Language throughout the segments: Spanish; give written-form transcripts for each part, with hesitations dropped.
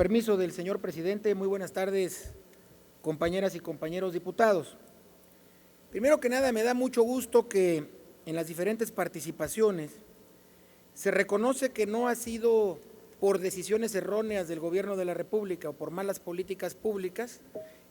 Permiso del señor presidente, muy buenas tardes, compañeras y compañeros diputados. Primero que nada, me da mucho gusto que en las diferentes participaciones se reconoce que no ha sido por decisiones erróneas del gobierno de la República o por malas políticas públicas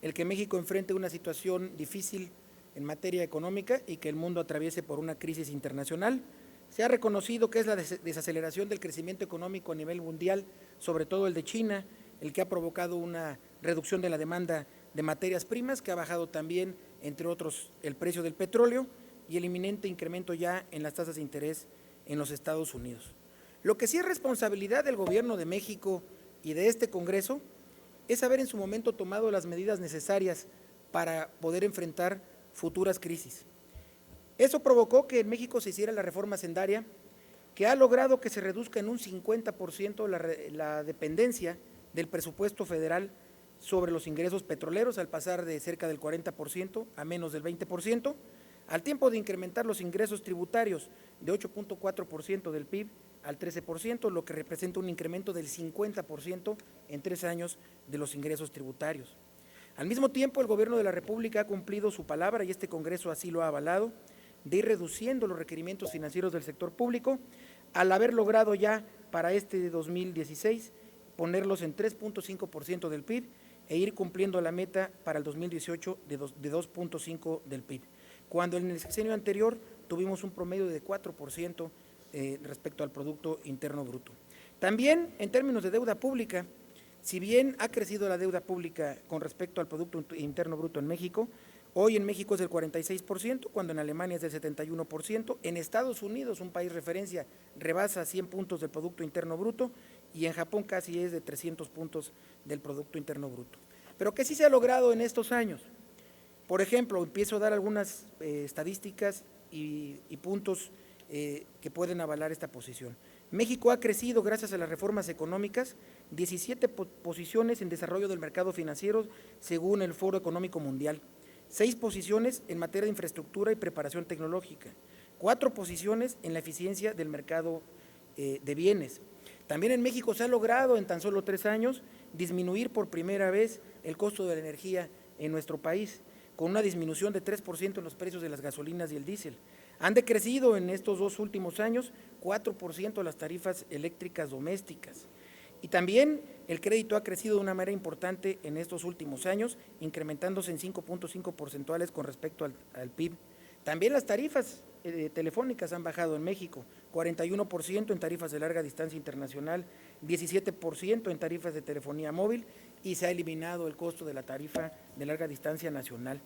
el que México enfrente una situación difícil en materia económica y que el mundo atraviese por una crisis internacional. Se ha reconocido que es la desaceleración del crecimiento económico a nivel mundial, sobre todo el de China, el que ha provocado una reducción de la demanda de materias primas, que ha bajado también, entre otros, el precio del petróleo y el inminente incremento ya en las tasas de interés en los Estados Unidos. Lo que sí es responsabilidad del Gobierno de México y de este Congreso es haber en su momento tomado las medidas necesarias para poder enfrentar futuras crisis. Eso provocó que en México se hiciera la reforma hacendaria, que ha logrado que se reduzca en un 50% la dependencia del presupuesto federal sobre los ingresos petroleros, al pasar de cerca del 40% a menos del 20%, al tiempo de incrementar los ingresos tributarios de 8.4% del PIB al 13%, lo que representa un incremento del 50% en 3 años de los ingresos tributarios. Al mismo tiempo, el Gobierno de la República ha cumplido su palabra, y este Congreso así lo ha avalado, de ir reduciendo los requerimientos financieros del sector público, al haber logrado ya para este 2016 ponerlos en 3.5% del PIB e ir cumpliendo la meta para el 2018 de 2.5% del PIB, cuando en el sexenio anterior tuvimos un promedio de 4% respecto al Producto Interno Bruto. También en términos de deuda pública, si bien ha crecido la deuda pública con respecto al Producto Interno Bruto en México, hoy en México es del 46%, cuando en Alemania es del 71%, en Estados Unidos, un país referencia, rebasa 100 puntos del Producto Interno Bruto, y en Japón casi es de 300 puntos del Producto Interno Bruto. Pero ¿qué sí se ha logrado en estos años? Por ejemplo, empiezo a dar algunas estadísticas y puntos que pueden avalar esta posición. México ha crecido, gracias a las reformas económicas, 17 posiciones en desarrollo del mercado financiero según el Foro Económico Mundial, 6 posiciones en materia de infraestructura y preparación tecnológica, 4 posiciones en la eficiencia del mercado de bienes. También en México se ha logrado en tan solo 3 años disminuir por primera vez el costo de la energía en nuestro país, con una disminución de 3% en los precios de las gasolinas y el diésel. Han decrecido en estos 2 últimos años 4% las tarifas eléctricas domésticas. Y también el crédito ha crecido de una manera importante en estos últimos años, incrementándose en 5.5 porcentuales con respecto al PIB. También las tarifas telefónicas han bajado en México, 41% en tarifas de larga distancia internacional, 17% en tarifas de telefonía móvil, y se ha eliminado el costo de la tarifa de larga distancia nacional.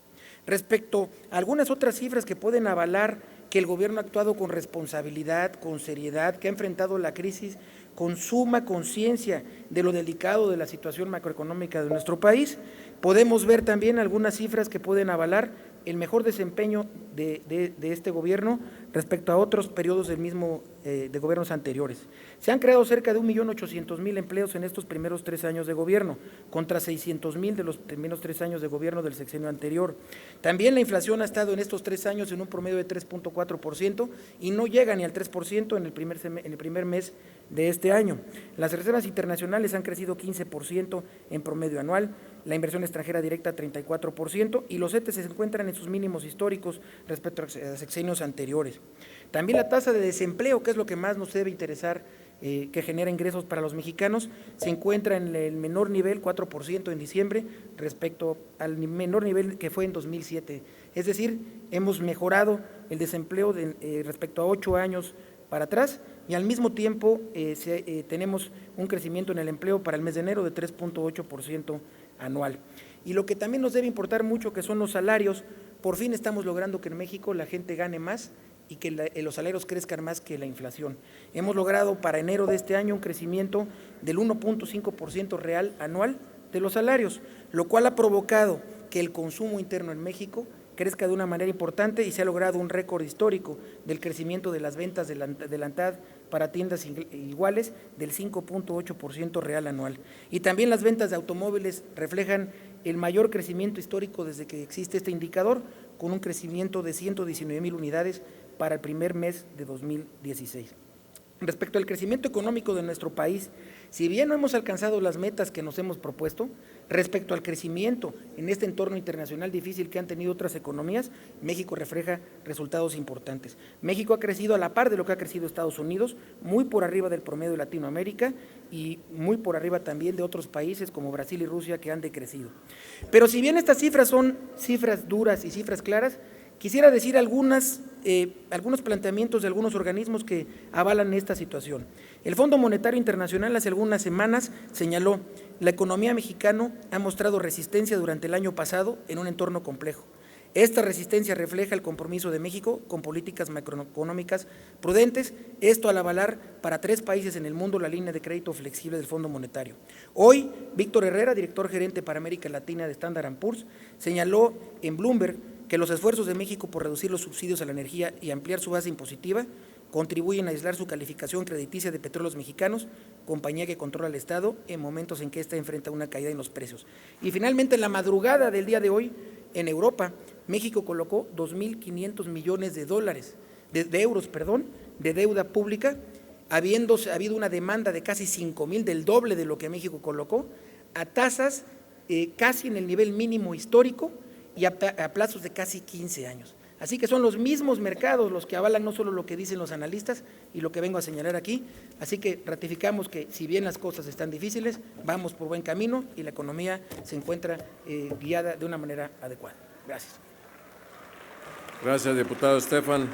Respecto a algunas otras cifras que pueden avalar que el gobierno ha actuado con responsabilidad, con seriedad, que ha enfrentado la crisis con suma conciencia de lo delicado de la situación macroeconómica de nuestro país, podemos ver también algunas cifras que pueden avalar el mejor desempeño de este gobierno respecto a otros periodos del mismo de gobiernos anteriores. Se han creado cerca de 1.800.000 empleos en estos primeros 3 años de gobierno, contra 600.000 de los primeros 3 años de gobierno del sexenio anterior. También la inflación ha estado en estos 3 años en un promedio de 3.4% y no llega ni al 3% en el primer mes de este año. Las reservas internacionales han crecido 15% en promedio anual, la inversión extranjera directa 34%, y los CETES se encuentran en sus mínimos históricos respecto a sexenios anteriores. También la tasa de desempleo, que es lo que más nos debe interesar, que genera ingresos para los mexicanos, se encuentra en el menor nivel, 4% en diciembre, respecto al menor nivel que fue en 2007. Es decir, hemos mejorado el desempleo respecto a 8 años para atrás, y al mismo tiempo tenemos un crecimiento en el empleo para el mes de enero de 3.8% anual. Y lo que también nos debe importar mucho, que son los salarios. Por fin estamos logrando que en México la gente gane más y que los salarios crezcan más que la inflación. Hemos logrado para enero de este año un crecimiento del 1.5% real anual de los salarios, lo cual ha provocado que el consumo interno en México crezca de una manera importante, y se ha logrado un récord histórico del crecimiento de las ventas de la ANTAD para tiendas iguales del 5.8% real anual. Y también las ventas de automóviles reflejan el mayor crecimiento histórico desde que existe este indicador, con un crecimiento de 119,000 unidades para el primer mes de 2016. Respecto al crecimiento económico de nuestro país, Si bien no hemos alcanzado las metas que nos hemos propuesto, respecto al crecimiento en este entorno internacional difícil que han tenido otras economías, México refleja resultados importantes. México ha crecido a la par de lo que ha crecido Estados Unidos, muy por arriba del promedio de Latinoamérica y muy por arriba también de otros países como Brasil y Rusia que han decrecido. Pero si bien estas cifras son cifras duras y cifras claras, quisiera decir algunos planteamientos de algunos organismos que avalan esta situación. El Fondo Monetario Internacional hace algunas semanas señaló: la economía mexicana ha mostrado resistencia durante el año pasado en un entorno complejo. Esta resistencia refleja el compromiso de México con políticas macroeconómicas prudentes, esto al avalar para 3 países en el mundo la línea de crédito flexible del Fondo Monetario. Hoy, Víctor Herrera, director gerente para América Latina de Standard & Poor's, señaló en Bloomberg que los esfuerzos de México por reducir los subsidios a la energía y ampliar su base impositiva contribuyen a aislar su calificación crediticia de Petróleos Mexicanos, compañía que controla el Estado en momentos en que ésta enfrenta una caída en los precios. Y finalmente, en la madrugada del día de hoy, en Europa, México colocó 2.500 millones de euros de deuda pública, habido una demanda de casi 5.000, del doble de lo que México colocó, a tasas casi en el nivel mínimo histórico y a plazos de casi 15 años. Así que son los mismos mercados los que avalan no solo lo que dicen los analistas y lo que vengo a señalar aquí, así que ratificamos que si bien las cosas están difíciles, vamos por buen camino y la economía se encuentra guiada de una manera adecuada. Gracias. Gracias, diputado Estefan.